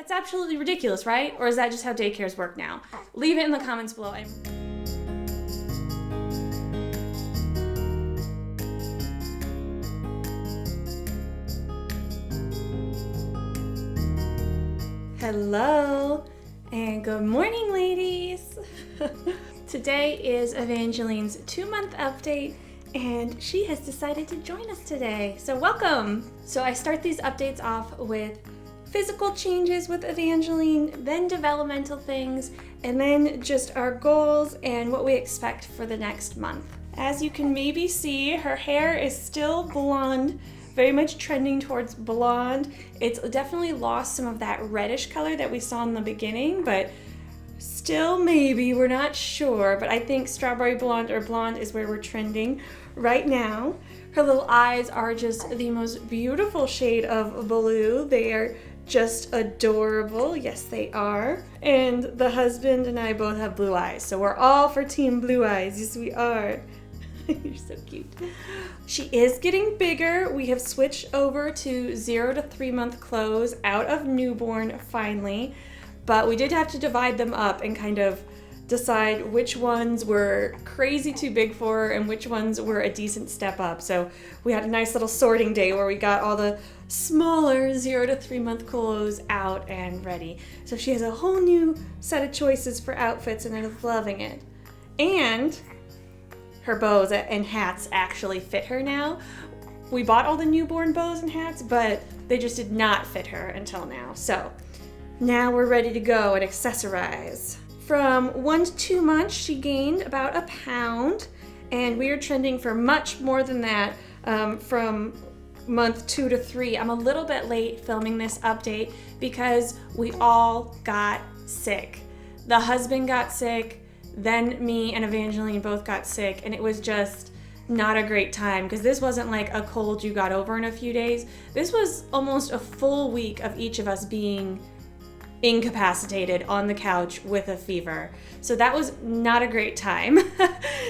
That's absolutely ridiculous, right? Or is that just how daycares work now? Leave it in the comments below. Hello, and good morning, ladies. Today is Evangeline's 2-month update, and she has decided to join us today. So welcome. So I start these updates off with physical changes with Evangeline, then developmental things, and then just our goals and what we expect for the next month. As you can maybe see, her hair is still blonde, very much trending towards blonde. It's definitely lost some of that reddish color that we saw in the beginning, but still maybe, we're not sure. But I think strawberry blonde or blonde is where we're trending right now. Her little eyes are just the most beautiful shade of blue. They are just adorable. Yes, they are. And the husband and I both have blue eyes, so we're all for team blue eyes. Yes, we are. You're so cute. She is getting bigger. We have switched over to 0 to 3 month clothes out of newborn finally, but we did have to divide them up and kind of decide which ones were crazy too big for her and which ones were a decent step up. So we had a nice little sorting day where we got all the smaller 0 to 3 month clothes out and ready. So she has a whole new set of choices for outfits and is loving it. And her bows and hats actually fit her now. We bought all the newborn bows and hats, but they just did not fit her until now. So now we're ready to go and accessorize. From 1 to 2 months, she gained about a pound, and we are trending for much more than that from month 2 to 3. I'm a little bit late filming this update because we all got sick. The husband got sick, then me and Evangeline both got sick, and it was just not a great time because this wasn't like a cold you got over in a few days. This was almost a full week of each of us being incapacitated on the couch with a fever. So that was not a great time.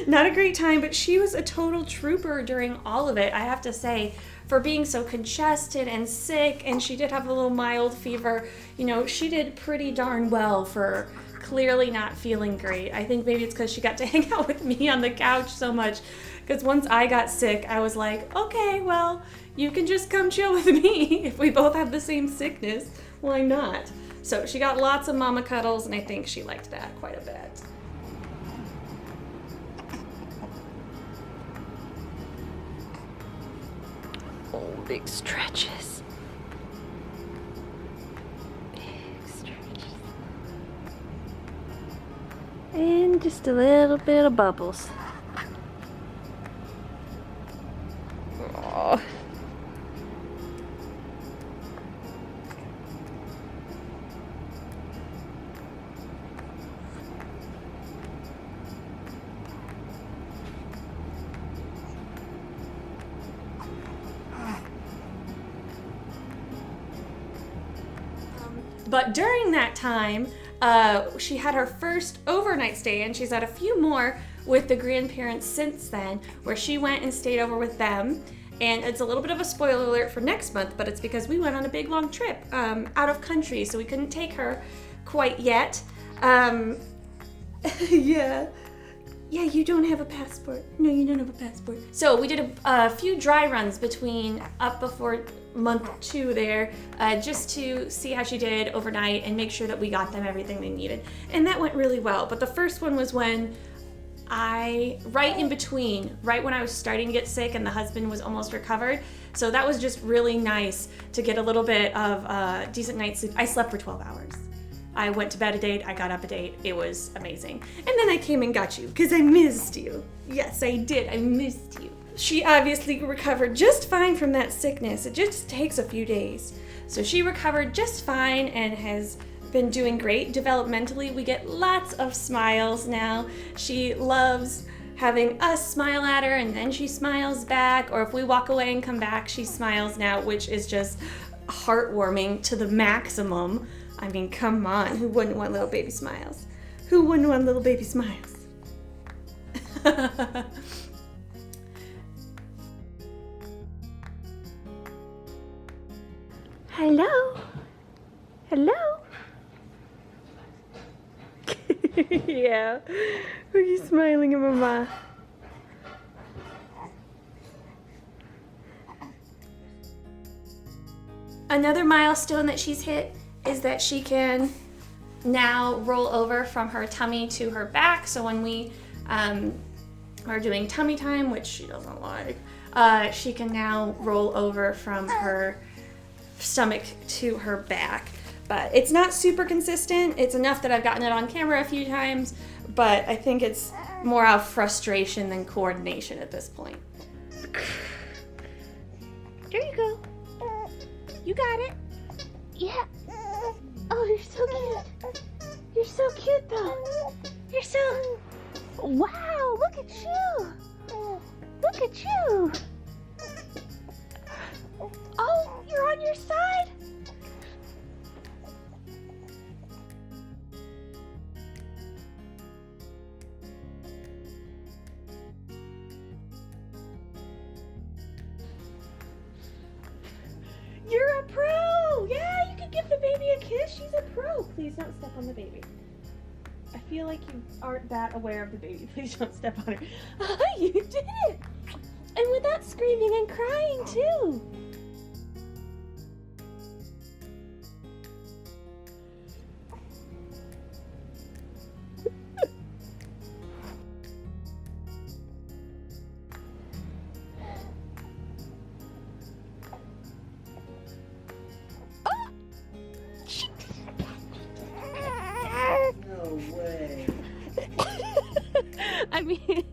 Not a great time, but she was a total trooper during all of it, I have to say, for being so congested and sick, and she did have a little mild fever. You know, she did pretty darn well for clearly not feeling great. I think maybe it's because she got to hang out with me on the couch so much, because once I got sick, I was like, okay, well, you can just come chill with me. If we both have the same sickness, why not? So she got lots of mama cuddles, and I think she liked that quite a bit. Oh, big stretches. Big stretches. And just a little bit of bubbles. Oh. But during that time, she had her first overnight stay, and she's had a few more with the grandparents since then, where she went and stayed over with them. And it's a little bit of a spoiler alert for next month, but it's because we went on a big long trip out of country, so we couldn't take her quite yet. Yeah, you don't have a passport. No, you don't have a passport. So we did a few dry runs up before month 2 there, just to see how she did overnight and make sure that we got them everything they needed. And that went really well. But the first one was when right when I was starting to get sick and the husband was almost recovered. So that was just really nice to get a little bit of decent night's sleep. I slept for 12 hours. I went to bed a date, I got up a date. It was amazing. And then I came and got you because I missed you. Yes, I did. I missed you. She obviously recovered just fine from that sickness. It just takes a few days. So she recovered just fine and has been doing great. Developmentally, we get lots of smiles now. She loves having us smile at her, and then she smiles back. Or if we walk away and come back, she smiles now, which is just heartwarming to the maximum. I mean, come on, who wouldn't want little baby smiles? Who wouldn't want little baby smiles? Hello? Hello? Yeah. Are you smiling at Mama? Another milestone that she's hit is that she can now roll over from her tummy to her back. So when we are doing tummy time, which she doesn't like, she can now roll over from her stomach to her back. But it's not super consistent. It's enough that I've gotten it on camera a few times, but I think it's more out of frustration than coordination at this point. There you go. You got it. Yeah. Oh, you're so cute. You're so cute, though. You're so... Wow, look at you. Look at you. Oh, you're on your side? You're a pro! Yeah, you can give the baby a kiss. She's a pro. Please don't step on the baby. I feel like you aren't that aware of the baby. Please don't step on her. You did it! And without screaming and crying, too. No way. I mean...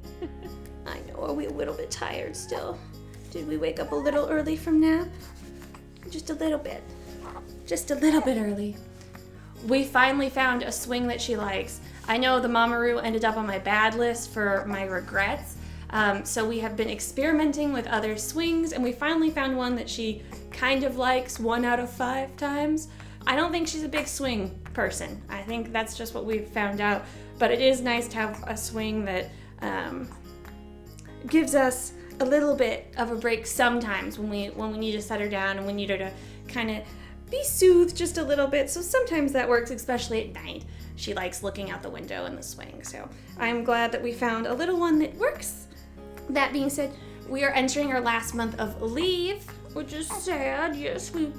I know, are we a little bit tired still? Did we wake up a little early from nap? Just a little bit. Just a little bit early. We finally found a swing that she likes. I know the Mamaroo ended up on my bad list for my regrets. So we have been experimenting with other swings, and we finally found one that she kind of likes 1 out of 5 times. I don't think she's a big swing person. I think that's just what we've found out. But it is nice to have a swing that gives us a little bit of a break sometimes when we need to set her down and we need her to kind of be soothed just a little bit. So sometimes that works, especially at night. She likes looking out the window in the swing. So I'm glad that we found a little one that works. That being said, we are entering our last month of leave, which is sad. Yes, we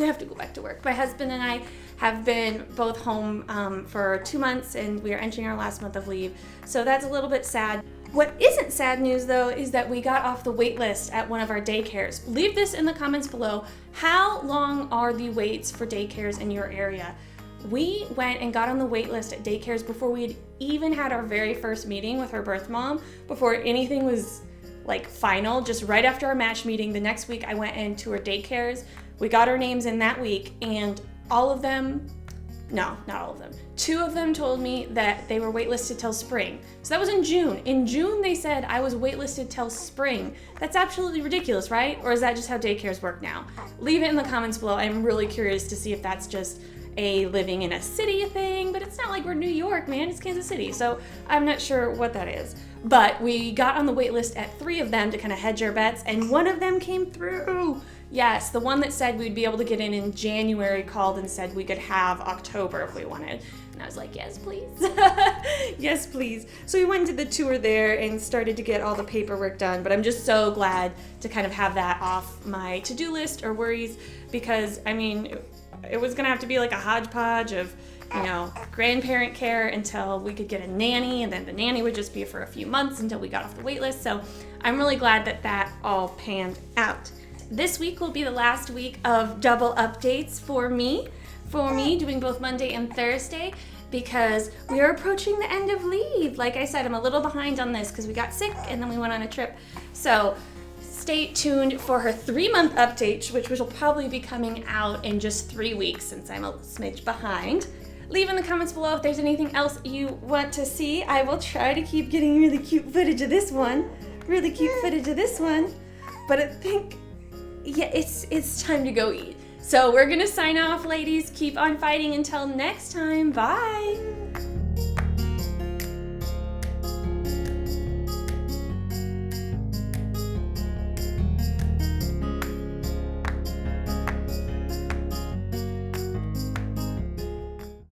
have to go back to work. My husband and I have been both home for 2 months, and we are entering our last month of leave. So that's a little bit sad. What isn't sad news, though, is that we got off the wait list at one of our daycares. Leave this in the comments below. How long are the waits for daycares in your area? We went and got on the wait list at daycares before we had even had our very first meeting with her birth mom, before anything was like final. Just right after our match meeting, the next week I went into her daycares. We got our names in that week, and all of them, no, not all of them, 2 of them told me that they were waitlisted till spring. So that was in June. In June, they said I was waitlisted till spring. That's absolutely ridiculous, right? Or is that just how daycares work now? Leave it in the comments below. I'm really curious to see if that's just a living in a city thing, but it's not like we're New York, man. It's Kansas City. So I'm not sure what that is. But we got on the wait list at 3 of them to kind of hedge our bets, and one of them came through. Yes, the one that said we'd be able to get in January called and said we could have October if we wanted. And I was like, yes, please. Yes, please. So we went to the tour there and started to get all the paperwork done. But I'm just so glad to kind of have that off my to-do list or worries, because, I mean, it was going to have to be like a hodgepodge of, you know, grandparent care until we could get a nanny, and then the nanny would just be for a few months until we got off the wait list. So I'm really glad that that all panned out. This week will be the last week of double updates for me doing both Monday and Thursday, because we are approaching the end of leave. Like I said, I'm a little behind on this because we got sick and then we went on a trip. So stay tuned for her 3-month update, which will probably be coming out in just 3 weeks since I'm a smidge behind. Leave in the comments below if there's anything else you want to see. I will try to keep getting really cute footage of this one. But I think, yeah, it's time to go eat. So we're gonna sign off, ladies. Keep on fighting until next time. Bye.